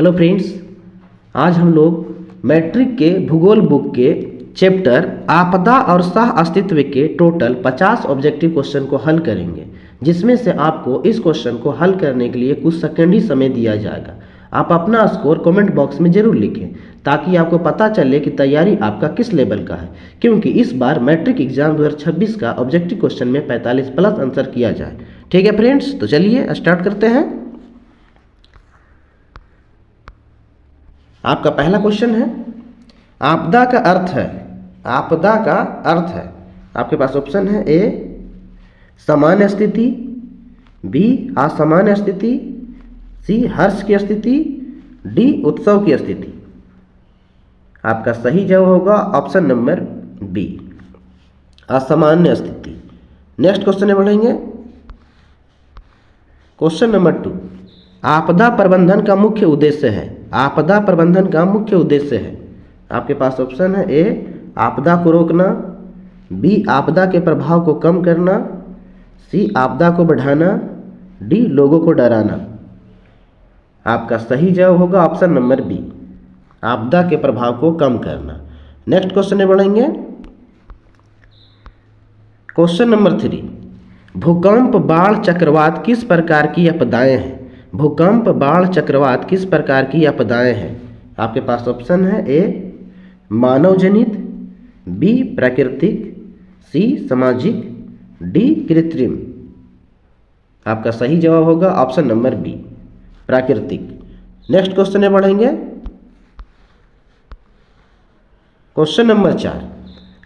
Hello friends, आज हम लोग मैट्रिक के भूगोल बुक के चैप्टर आपदा और सह अस्तित्व के टोटल 50 ऑब्जेक्टिव क्वेश्चन को हल करेंगे, जिसमें से आपको इस क्वेश्चन को हल करने के लिए कुछ सेकंड ही समय दिया जाएगा। आप अपना स्कोर कमेंट बॉक्स में जरूर लिखें ताकि आपको पता चले कि तैयारी आपका किस लेवल का है, क्योंकि इस बार मैट्रिक एग्जाम 2026 का ऑब्जेक्टिव क्वेश्चन में 45 प्लस आंसर किया जाए। ठीक है फ्रेंड्स, तो चलिए स्टार्ट करते हैं। आपका पहला क्वेश्चन है, आपदा का अर्थ है। आपदा का अर्थ है, आपके पास ऑप्शन है ए सामान्य स्थिति, बी असामान्य स्थिति, सी हर्ष की स्थिति, डी उत्सव की स्थिति। आपका सही जवाब होगा ऑप्शन नंबर बी असामान्य स्थिति। नेक्स्ट क्वेश्चन में बढ़ेंगे। क्वेश्चन नंबर 2, आपदा प्रबंधन का मुख्य उद्देश्य है। आपदा प्रबंधन का मुख्य उद्देश्य है। आपके पास ऑप्शन है ए आपदा को रोकना, बी आपदा के प्रभाव को कम करना, सी आपदा को बढ़ाना, डी लोगों को डराना। आपका सही जवाब होगा ऑप्शन नंबर बी आपदा के प्रभाव को कम करना। नेक्स्ट क्वेश्चन में बढ़ेंगे। क्वेश्चन नंबर 3, भूकंप, बाढ़, चक्रवात किस प्रकार की आपदाएं हैं। भूकंप, बाढ़, चक्रवात किस प्रकार की आपदाएं हैं। आपके पास ऑप्शन है ए मानव जनित, बी प्राकृतिक, सी सामाजिक, डी कृत्रिम। आपका सही जवाब होगा ऑप्शन नंबर बी प्राकृतिक। नेक्स्ट क्वेश्चन में बढ़ेंगे। क्वेश्चन नंबर 4,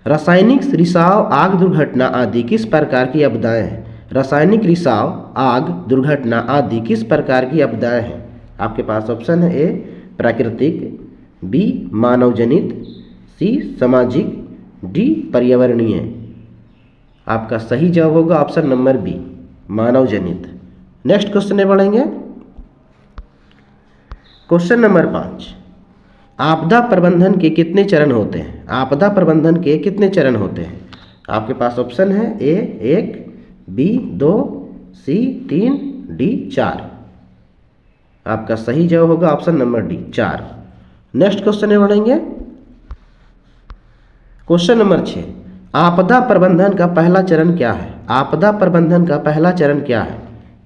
रासायनिक रिसाव, आग, दुर्घटना आदि किस प्रकार की आपदाएं हैं। रासायनिक रिसाव, आग, दुर्घटना आदि किस प्रकार की आपदाएं हैं। आपके पास ऑप्शन है ए प्राकृतिक, बी मानव जनित, सी सामाजिक, डी पर्यावरणीय। आपका सही जवाब होगा ऑप्शन नंबर बी मानव जनित। नेक्स्ट क्वेश्चन में बढ़ेंगे। क्वेश्चन नंबर 5, आपदा प्रबंधन के कितने चरण होते हैं। आपदा प्रबंधन के कितने चरण होते हैं। आपके पास ऑप्शन है ए 1, बी 2, सी 3, डी 4। आपका सही जवाब होगा option number D 4। Next question में बढ़ेंगे। क्वेश्चन नंबर 6, आपदा प्रबंधन का पहला चरण क्या है। आपदा प्रबंधन का पहला चरण क्या है।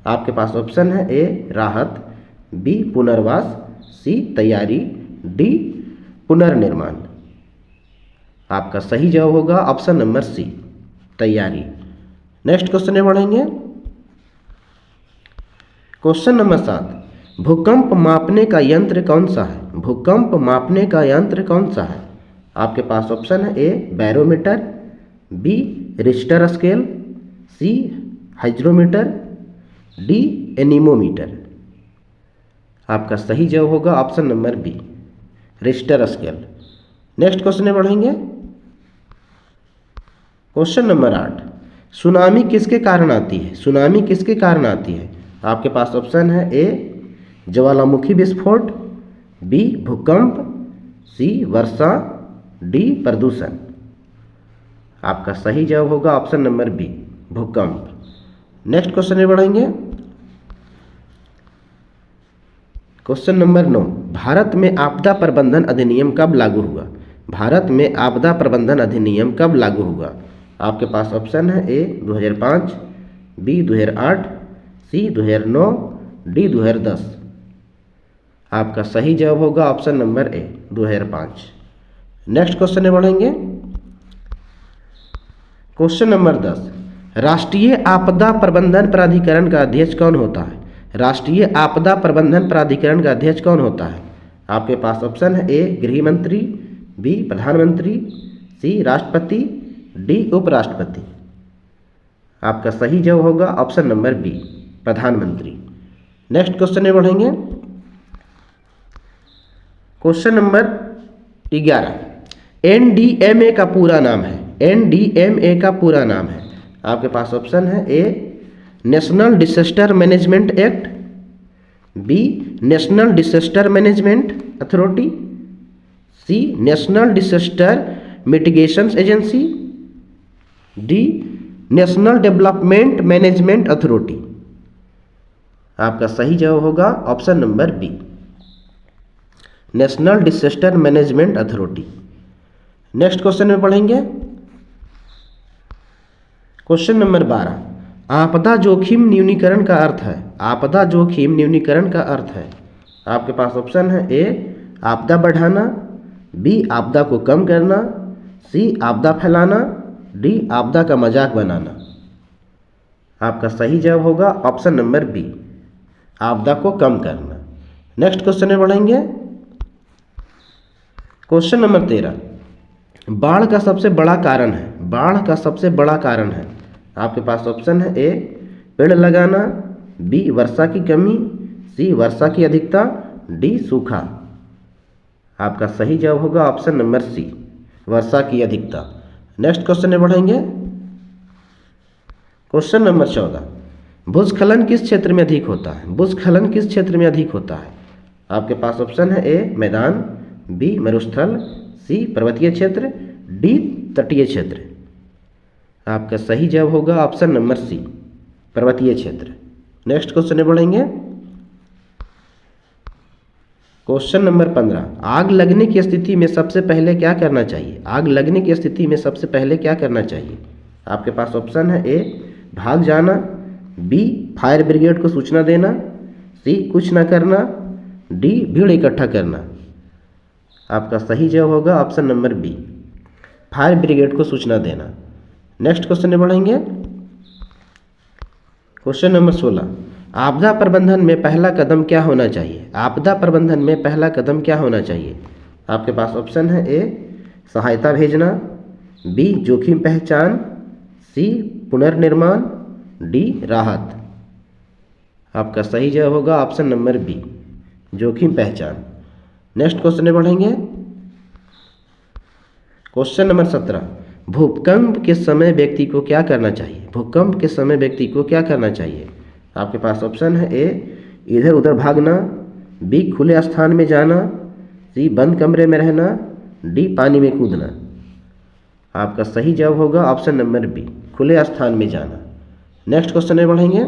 आपके पास ऑप्शन है ए राहत, बी पुनर्वास, सी तैयारी, डी पुनर्निर्माण। आपका सही जवाब होगा ऑप्शन नंबर सी तैयारी। नेक्स्ट क्वेश्चन में बढ़ेंगे। क्वेश्चन नंबर 7, भूकंप मापने का यंत्र कौन सा है। भूकंप मापने का यंत्र कौन सा है। आपके पास ऑप्शन है A barometer, B Richter scale, C hygrometer, D anemometer. आपका सही जवाब होगा option number B Richter scale. Next question में बढ़ेंगे। क्वेश्चन नंबर 8, सुनामी किसके कारण आती है। सुनामी किसके कारण आती है। आपके पास ऑप्शन है ए ज्वालामुखी विस्फोट, बी भूकंप, सी वर्षा, डी प्रदूषण। आपका सही जवाब होगा ऑप्शन नंबर बी भूकंप। नेक्स्ट क्वेश्चन में बढ़ेंगे। क्वेश्चन नंबर 9, भारत में आपदा प्रबंधन अधिनियम कब लागू हुआ। भारत में आपदा प्रबंधन अधिनियम कब लागू हुआ। आपके पास ऑप्शन है ए 2005, बी 2008, सी 2009, डी 2010। आपका सही जवाब होगा option number A 2005। Next question में बढ़ेंगे। क्वेश्चन नंबर 10, राष्ट्रीय आपदा प्रबंधन प्राधिकरण का अध्यक्ष कौन होता है। राष्ट्रीय आपदा प्रबंधन प्राधिकरण का अध्यक्ष कौन होता है। आपके पास ऑप्शन है ए गृह मंत्री, बी प्रधानमंत्री, सी राष्ट्रपति, डी उपराष्ट्रपति। आपका सही जवाब होगा ऑप्शन नंबर बी प्रधानमंत्री। नेक्स्ट क्वेश्चन में बढ़ेंगे। क्वेश्चन नंबर 11, एनडीएमए का पूरा नाम है। एनडीएमए का पूरा नाम है। आपके पास ऑप्शन है A national disaster management act, B national disaster management authority, C national disaster mitigation agency, D national development management authority. आपका सही जवाब होगा option number B national disaster management authority. Next question में पढ़ेंगे क्वेश्चन नंबर 12, आपदा जोखिम न्यूनीकरण का अर्थ है। आपदा जोखिम न्यूनीकरण का अर्थ है। आपके पास ऑप्शन है ए आपदा बढ़ाना, बी आपदा को कम करना, सी आपदा फैलाना, डी आपदा का मजाक बनाना। आपका सही जवाब होगा ऑप्शन नंबर बी, आपदा को कम करना। नेक्स्ट क्वेश्चन में बढ़ेंगे क्वेश्चन नंबर 13, बाढ़ का सबसे बड़ा कारण है। बाढ़ का सबसे बड़ा कारण है। आपके पास ऑप्शन है ए पेड़ लगाना, बी वर्षा की कमी, सी वर्षा की अधिकता, डी सूखा। आपका सही जवाब होगा ऑप्शन नंबर सी, वर्षा की अधिकता। नेक्स्ट क्वेश्चन में बढ़ेंगे क्वेश्चन नंबर 14, भूस्खलन किस क्षेत्र में अधिक होता है। भूस्खलन किस क्षेत्र में अधिक होता है। आपके पास ऑप्शन है ए मैदान, बी मरुस्थल, सी पर्वतीय क्षेत्र, डी तटीय क्षेत्र। आपका सही जवाब होगा ऑप्शन नंबर सी, पर्वतीय क्षेत्र। नेक्स्ट क्वेश्चन में बढ़ेंगे क्वेश्चन नंबर 15, आग लगने की स्थिति में सबसे पहले क्या करना चाहिए। आग लगने की स्थिति में सबसे पहले क्या करना चाहिए। आपके पास ऑप्शन है ए भाग जाना, बी फायर ब्रिगेड को सूचना देना, सी कुछ ना करना, डी भीड़ इकट्ठा करना। आपका सही जवाब होगा option number B, fire brigade को सूचना देना। नेक्स्ट क्वेश्चन में बढ़ेंगे क्वेश्चन नंबर 16, आपदा प्रबंधन में पहला कदम क्या होना चाहिए। आपदा प्रबंधन में पहला कदम क्या होना चाहिए। आपके पास ऑप्शन है ए सहायता भेजना, बी जोखिम पहचान, सी पुनर्निर्माण, डी राहत। आपका सही जवाब होगा ऑप्शन नंबर बी, जोखिम पहचान। नेक्स्ट क्वेश्चन में बढ़ेंगे क्वेश्चन नंबर 17, भूकंप के समय व्यक्ति को क्या करना चाहिए। भूकंप के समय व्यक्ति को क्या करना चाहिए। आपके पास ऑप्शन है ए इधर उधर भागना, बी खुले स्थान में जाना, सी बंद कमरे में रहना, डी पानी में कूदना। आपका सही जवाब होगा ऑप्शन नंबर बी, खुले स्थान में जाना। नेक्स्ट क्वेश्चन में बढ़ेंगे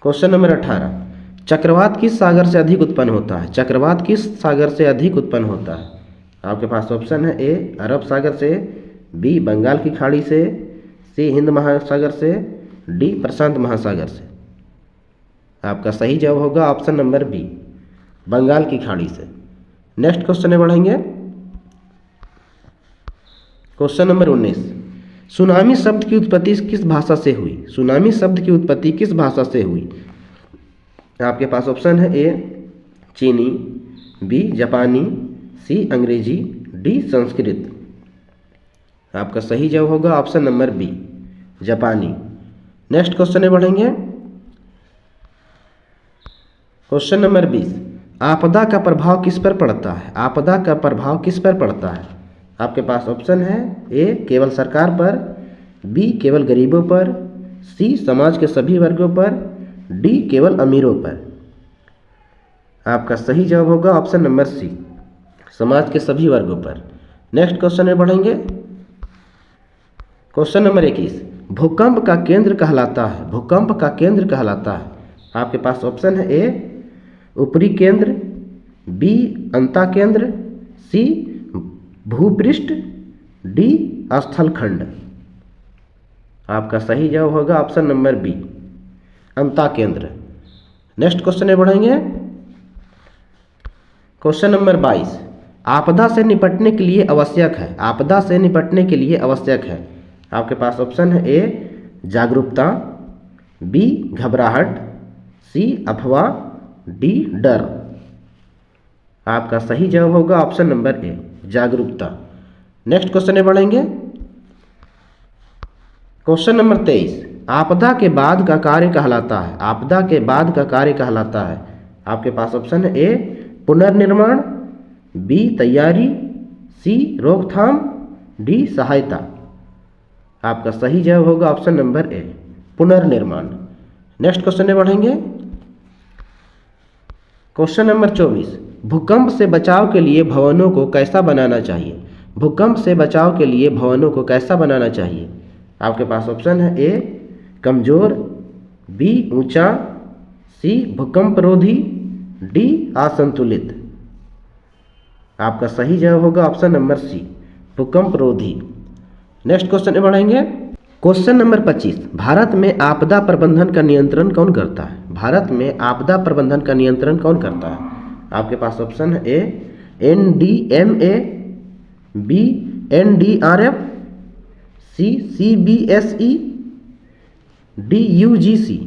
क्वेश्चन नंबर 18, चक्रवात किस सागर से अधिक उत्पन्न होता है। चक्रवात किस सागर से अधिक उत्पन्न होता है। आपके पास ऑप्शन है ए अरब सागर से, बी बंगाल की खाड़ी से, सी हिंद महासागर से, डी प्रशांत महासागर से। आपका सही जवाब होगा ऑप्शन नंबर बी, बंगाल की खाड़ी से। नेक्स्ट क्वेश्चन में बढ़ेंगे क्वेश्चन नंबर 19, सुनामी शब्द की उत्पत्ति किस भाषा से हुई। सुनामी शब्द की उत्पत्ति किस भाषा से हुई। आपके पास ऑप्शन है ए चीनी, बी जापानी, सी अंग्रेजी, डी संस्कृत। आपका सही जवाब होगा ऑप्शन नंबर बी, जापानी। नेक्स्ट क्वेश्चन में बढ़ेंगे क्वेश्चन नंबर 20, आपदा का प्रभाव किस पर पड़ता है। आपदा का प्रभाव किस पर पड़ता है। आपके पास ऑप्शन है ए केवल सरकार पर, बी केवल गरीबों पर, सी समाज के सभी वर्गों पर, डी केवल अमीरों पर। आपका सही जवाब होगा ऑप्शन नंबर सी, समाज के सभी वर्गों पर। नेक्स्ट क्वेश्चन में बढ़ेंगे क्वेश्चन नंबर 21, भूकंप का केंद्र कहलाता है। भूकंप का केंद्र कहलाता है। आपके पास ऑप्शन है ए ऊपरी केंद्र, बी अंता केंद्र, सी भूपृष्ठ, डी स्थल खंड। आपका सही जवाब होगा ऑप्शन नंबर बी, अंता केंद्र। नेक्स्ट क्वेश्चन में बढ़ेंगे क्वेश्चन नंबर 22, आपदा से निपटने के लिए आवश्यक है। आपदा से निपटने के लिए आवश्यक है। आपके पास ऑप्शन है ए जागरूकता, बी घबराहट, सी अफवाह, डी डर। आपका सही जवाब होगा ऑप्शन नंबर ए, जागरूकता। नेक्स्ट क्वेश्चन में बढ़ेंगे क्वेश्चन नंबर 23, आपदा के बाद का कार्य कहलाता है। आपदा के बाद का कार्य कहलाता है। आपके पास ऑप्शन है ए पुनर्निर्माण, बी तैयारी, सी रोकथाम, डी सहायता। आपका सही जवाब होगा ऑप्शन नंबर ए, पुनर्निर्माण। नेक्स्ट क्वेश्चन में बढ़ेंगे क्वेश्चन नंबर 24, भूकंप से बचाव के लिए भवनों को कैसा बनाना चाहिए। भूकंप से बचाव के लिए भवनों को कैसा बनाना चाहिए। आपके पास ऑप्शन है ए कमजोर, बी ऊंचा, सी भूकंप रोधी, डी असंतुलित। आपका सही जवाब होगा ऑप्शन नंबर सी, भूकंप रोधी। नेक्स्ट क्वेश्चन में बढ़ेंगे। क्वेश्चन नंबर 25, भारत में आपदा प्रबंधन का नियंत्रण कौन करता है? भारत में आपदा प्रबंधन का नियंत्रण कौन करता है? आपके पास ऑप्शन है ए NDMA, बी NDRF, सी CBSE, डी UGC।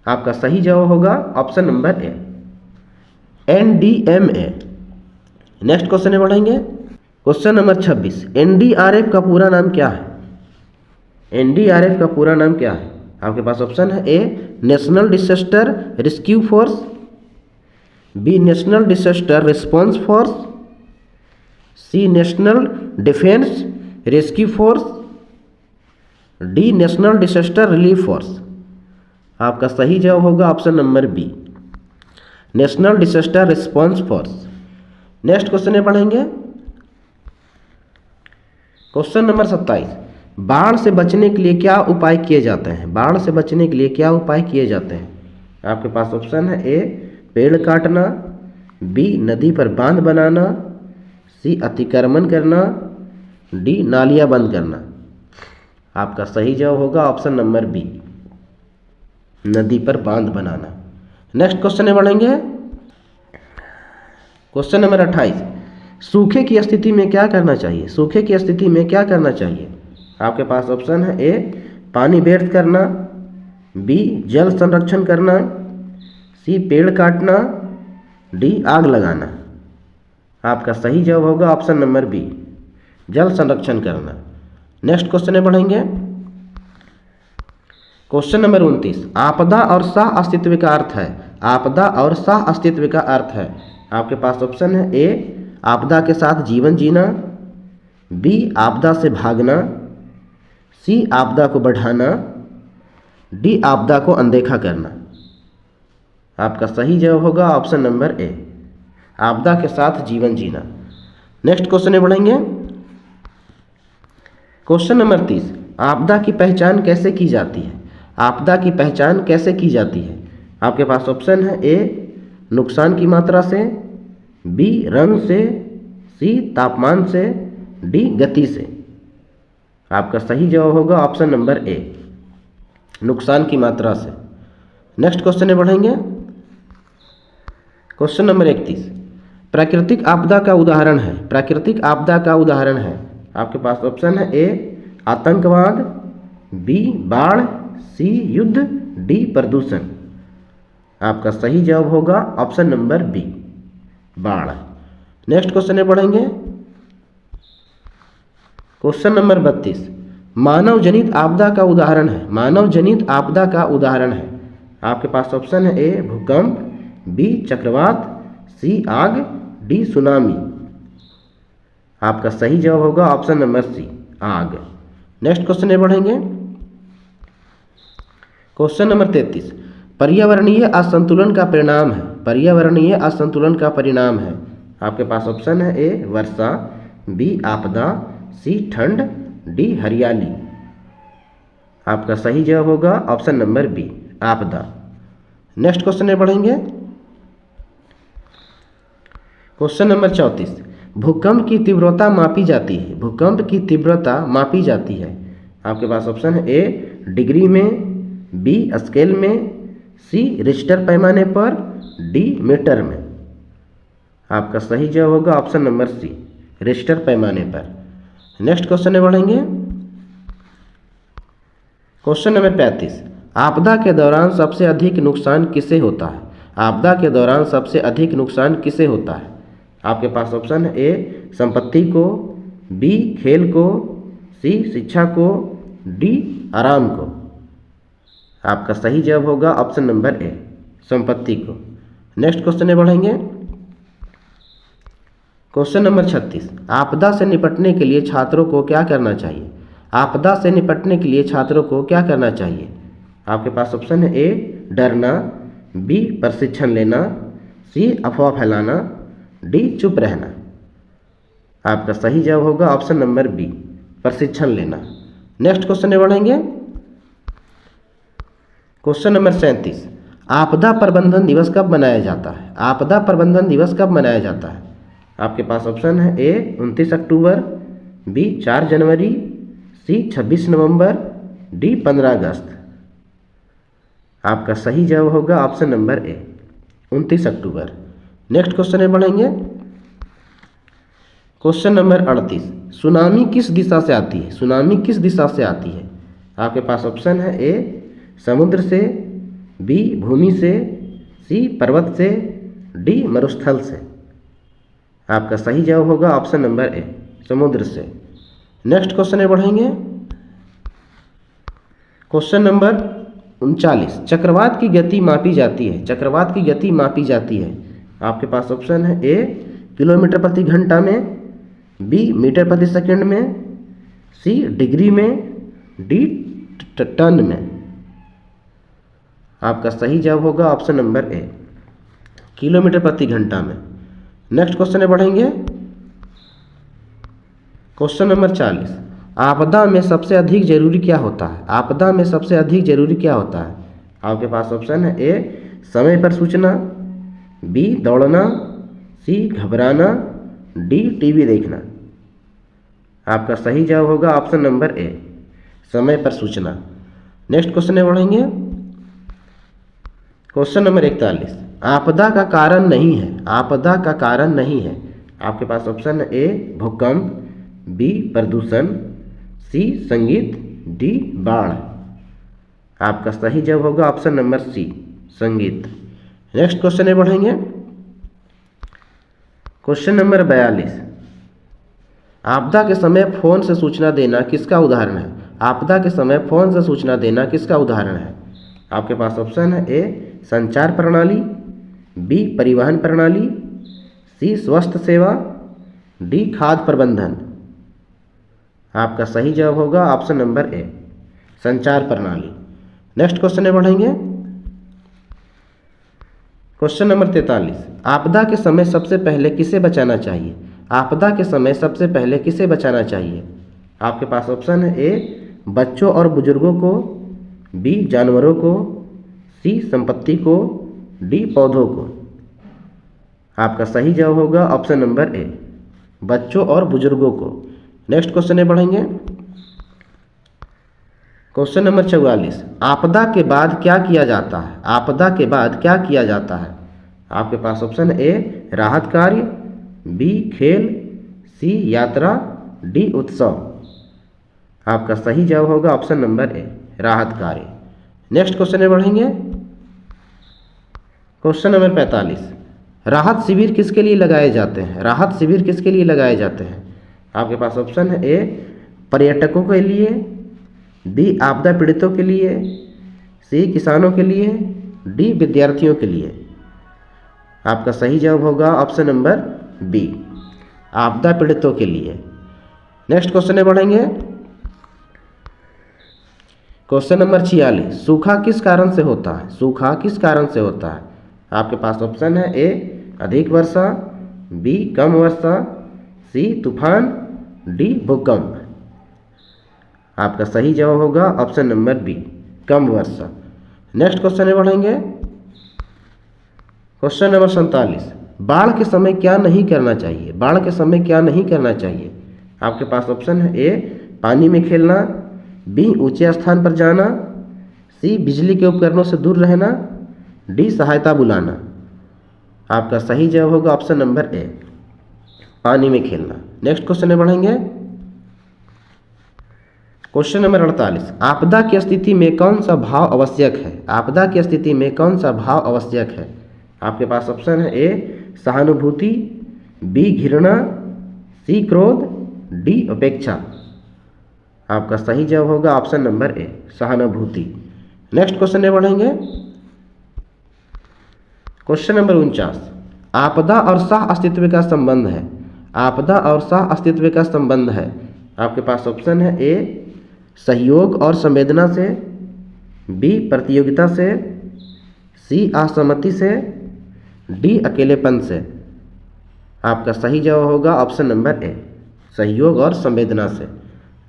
आपका सही जवाब होगा option number A NDMA। Next question में बढ़ेंगे। क्वेश्चन नंबर 26, NDRF का पूरा नाम क्या है? NDRF का पूरा नाम क्या है? आपके पास ऑप्शन है A national disaster rescue force, B national disaster response force, C national defence rescue force, D national disaster relief force. आपका सही जवाब होगा option number B, national disaster response force. Next question में पढ़ेंगे। क्वेश्चन नंबर 27, बाढ़ से बचने के लिए क्या उपाय किए जाते हैं? बाढ़ से बचने के लिए क्या उपाय किए जाते हैं? आपके पास ऑप्शन है ए पेड़ काटना, बी नदी पर बांध बनाना, सी अतिक्रमण करना, डी नालियां बंद करना। आपका सही जवाब होगा ऑप्शन नंबर बी, नदी पर बांध बनाना। नेक्स्ट क्वेश्चन में बढ़ेंगे। क्वेश्चन नंबर 28, सूखे की स्थिति में क्या करना चाहिए? सूखे की स्थिति में क्या करना चाहिए? आपके पास ऑप्शन है ए पानी व्यर्थ करना, बी जल संरक्षण करना, सी पेड़ काटना, डी आग लगाना। आपका सही जवाब होगा ऑप्शन नंबर बी, जल संरक्षण करना। नेक्स्ट क्वेश्चन में बढ़ेंगे। क्वेश्चन नंबर 29, आपदा और सह अस्तित्व का अर्थ है। आपदा और सह अस्तित्व का अर्थ है। आपके पास ऑप्शन है ए आपदा के साथ जीवन जीना, बी आपदा से भागना, सी आपदा को बढ़ाना, डी आपदा को अनदेखा करना। आपका सही जवाब होगा ऑप्शन नंबर ए, आपदा के साथ जीवन जीना। नेक्स्ट क्वेश्चन में बढ़ेंगे। क्वेश्चन नंबर 30, आपदा की पहचान कैसे की जाती है? आपदा की पहचान कैसे की जाती है? आपके पास ऑप्शन है ए नुकसान की मात्रा से, बी रंग से, सी तापमान से, डी गति से। आपका सही जवाब होगा ऑप्शन नंबर ए, नुकसान की मात्रा से। नेक्स्ट क्वेश्चन में बढ़ेंगे। क्वेश्चन नंबर 31, प्राकृतिक आपदा का उदाहरण है। प्राकृतिक आपदा का उदाहरण है। आपके पास ऑप्शन है ए आतंकवाद, बी बाढ़, सी युद्ध, डी प्रदूषण। आपका सही जवाब होगा ऑप्शन नंबर बी, बाढ़। नेक्स्ट क्वेश्चन में पढ़ेंगे। क्वेश्चन नंबर 32, मानव जनित आपदा का उदाहरण है। मानव जनित आपदा का उदाहरण है। आपके पास ऑप्शन है ए भूकंप, बी चक्रवात, सी आग, डी सुनामी। आपका सही जवाब होगा ऑप्शन नंबर सी, आग। नेक्स्ट क्वेश्चन में बढ़ेंगे। क्वेश्चन नंबर 33, पर्यावरणीय असंतुलन का परिणाम है। पर्यावरणीय असंतुलन का परिणाम है। आपके पास ऑप्शन है ए वर्षा, बी आपदा, सी ठंड, डी हरियाली। आपका सही जवाब होगा ऑप्शन नंबर बी, आपदा। नेक्स्ट क्वेश्चन में बढ़ेंगे। क्वेश्चन नंबर 34, भूकंप की तीव्रता मापी जाती है। भूकंप की तीव्रता मापी जाती है। आपके पास ऑप्शन है ए डिग्री में, बी स्केल में, सी रिक्टर पैमाने पर, डी मीटर में। आपका सही जवाब होगा ऑप्शन नंबर सी, रिक्टर पैमाने पर। नेक्स्ट क्वेश्चन में बढ़ेंगे। क्वेश्चन नंबर 35, आपदा के दौरान सबसे अधिक नुकसान किसे होता है? आपदा के दौरान सबसे अधिक नुकसान किसे होता है? आपके पास ऑप्शन है ए संपत्ति को, बी खेल को, सी शिक्षा को, डी आराम को। आपका सही जवाब होगा ऑप्शन नंबर ए, संपत्ति को। नेक्स्ट क्वेश्चन में बढ़ेंगे। क्वेश्चन नंबर 36, आपदा से निपटने के लिए छात्रों को क्या करना चाहिए? आपदा से निपटने के लिए छात्रों को क्या करना चाहिए? आपके पास ऑप्शन है ए डरना, बी प्रशिक्षण लेना, सी अफवाह फैलाना, डी चुप रहना। आपका सही जवाब होगा ऑप्शन नंबर बी, प्रशिक्षण लेना। नेक्स्ट क्वेश्चन में बढ़ेंगे। क्वेश्चन नंबर 37, आपदा प्रबंधन दिवस कब मनाया जाता है? आपदा प्रबंधन दिवस कब मनाया जाता है? आपके पास ऑप्शन है ए 29 अक्टूबर, बी 4 जनवरी, सी 26 नवंबर, डी 15 अगस्त। आपका सही जवाब होगा option number A 29 October. Next question में बढ़ेंगे। क्वेश्चन नंबर 38, सुनामी किस दिशा से आती है? सुनामी किस दिशा से आती है? आपके पास ऑप्शन है ए समुद्र से, बी भूमि से, सी पर्वत से, डी मरुस्थल से। आपका सही जवाब होगा ऑप्शन नंबर ए समुद्र से। नेक्स्ट क्वेश्चन में बढ़ेंगे। क्वेश्चन नंबर 39, चक्रवात की गति मापी जाती है। चक्रवात की गति मापी जाती है। आपके पास ऑप्शन है ए किलोमीटर प्रति घंटा में, बी मीटर प्रति सेकंड में, सी डिग्री में, डी टन में। आपका सही जवाब होगा ऑप्शन नंबर ए किलोमीटर प्रति घंटा में। नेक्स्ट क्वेश्चन में बढ़ेंगे। क्वेश्चन नंबर 40, आपदा में सबसे अधिक जरूरी क्या होता है? आपदा में सबसे अधिक जरूरी क्या होता है? आपके पास ऑप्शन है ए समय पर सूचना, बी दौड़ना, सी घबराना, डी टीवी देखना। आपका सही जवाब होगा ऑप्शन नंबर ए समय पर सूचना। नेक्स्ट क्वेश्चन में बढ़ेंगे। क्वेश्चन नंबर 41, आपदा का कारण नहीं है। आपदा का कारण नहीं है। आपके पास ऑप्शन है ए भूकंप, बी प्रदूषण, सी संगीत, डी बाढ़। आपका सही जवाब होगा ऑप्शन नंबर सी संगीत। नेक्स्ट क्वेश्चन में बढ़ेंगे। क्वेश्चन नंबर 42, आपदा के समय फोन से सूचना देना किसका उदाहरण है? आपदा के समय फोन से सूचना देना किसका उदाहरण है? आपके पास ऑप्शन है ए संचार प्रणाली, बी परिवहन प्रणाली, सी स्वास्थ्य सेवा, डी खाद्य प्रबंधन। आपका सही जवाब होगा ऑप्शन नंबर ए संचार प्रणाली। नेक्स्ट क्वेश्चन में बढ़ेंगे। क्वेश्चन नंबर 43, आपदा के समय सबसे पहले किसे बचाना चाहिए? आपदा के समय सबसे पहले किसे बचाना चाहिए? आपके पास ऑप्शन है ए बच्चों और बुजुर्गों को, बी जानवरों को, सी संपत्ति को, डी पौधों को। आपका सही जवाब होगा ऑप्शन नंबर ए बच्चों और बुजुर्गों को। नेक्स्ट क्वेश्चन में बढ़ेंगे। क्वेश्चन नंबर 44, आपदा के बाद क्या किया जाता है? आपदा के बाद क्या किया जाता है? आपके पास ऑप्शन ए राहत कार्य, बी खेल, सी यात्रा, डी उत्सव। आपका सही जवाब होगा ऑप्शन नंबर ए राहत कार्य। नेक्स्ट क्वेश्चन में बढ़ेंगे। क्वेश्चन नंबर 45, राहत शिविर किसके लिए लगाए जाते हैं? राहत शिविर किसके लिए लगाए जाते हैं? आपके पास ऑप्शन है ए पर्यटकों के लिए, बी आपदा पीड़ितों के लिए, सी किसानों के लिए, डी विद्यार्थियों के लिए। आपका सही जवाब होगा ऑप्शन नंबर बी आपदा पीड़ितों के लिए। नेक्स्ट क्वेश्चन में बढ़ेंगे। क्वेश्चन नंबर 46, सूखा किस कारण से होता है? सूखा किस कारण से होता है? आपके पास ऑप्शन है ए अधिक वर्षा, बी कम वर्षा, सी तूफान, डी भूकंप। आपका सही जवाब होगा ऑप्शन नंबर बी कम वर्षा। नेक्स्ट क्वेश्चन में बढ़ेंगे। क्वेश्चन नंबर 47, बाढ़ के समय क्या नहीं करना चाहिए? बाढ़ के समय क्या नहीं करना चाहिए? आपके पास ऑप्शन है ए पानी में खेलना, बी ऊंचे स्थान पर जाना, सी बिजली के उपकरणों से दूर रहना, डी सहायता बुलाना। आपका सही जवाब होगा ऑप्शन नंबर ए पानी में खेलना। नेक्स्ट क्वेश्चन में बढ़ेंगे। क्वेश्चन नंबर 48, आपदा की स्थिति में कौन सा भाव आवश्यक है? आपदा की स्थिति में कौन सा भाव आवश्यक है? आपके पास ऑप्शन है ए सहानुभूति, बी घृणा, सी क्रोध, डी उपेक्षा। आपका सही जवाब होगा ऑप्शन नंबर ए सहानुभूति। नेक्स्ट क्वेश्चन में बढ़ेंगे। क्वेश्चन नंबर 49, आपदा और सह अस्तित्व का संबंध है। आपदा और सह अस्तित्व का संबंध है। आपके पास ऑप्शन है ए सहयोग और संवेदना से, बी प्रतियोगिता से, सी असहमति से, डी अकेलेपन से। आपका सही जवाब होगा ऑप्शन नंबर ए सहयोग और संवेदना से।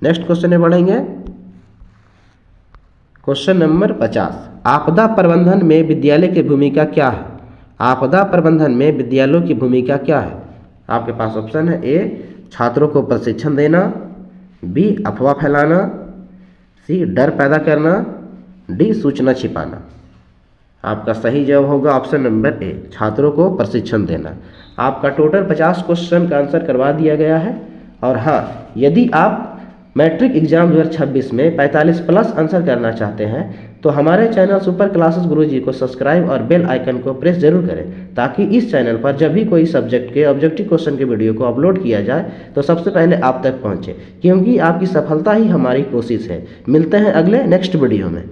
नेक्स्ट क्वेश्चन में बढ़ेंगे। क्वेश्चन नंबर 50, आपदा प्रबंधन में विद्यालय की भूमिका क्या है? आपदा प्रबंधन में विद्यालयों की भूमिका क्या है? आपके पास ऑप्शन है ए छात्रों को प्रशिक्षण देना, बी अफवाह फैलाना, सी डर पैदा करना, डी सूचना छिपाना। आपका सही जवाब होगा ऑप्शन नंबर ए छात्रों को प्रशिक्षण देना। आपका टोटल 50 क्वेश्चन का आंसर करवा दिया गया है। और हाँ, यदि आप मैट्रिक एग्जाम 2026 में 45 प्लस आंसर करना चाहते हैं तो हमारे चैनल सुपर क्लासेस गुरुजी को सब्सक्राइब और बेल आइकन को प्रेस जरूर करें, ताकि इस चैनल पर जब भी कोई सब्जेक्ट के ऑब्जेक्टिव क्वेश्चन के वीडियो को अपलोड किया जाए तो सबसे पहले आप तक पहुंचे, क्योंकि आपकी सफलता ही हमारी कोशिश है। मिलते हैं अगले नेक्स्ट वीडियो में।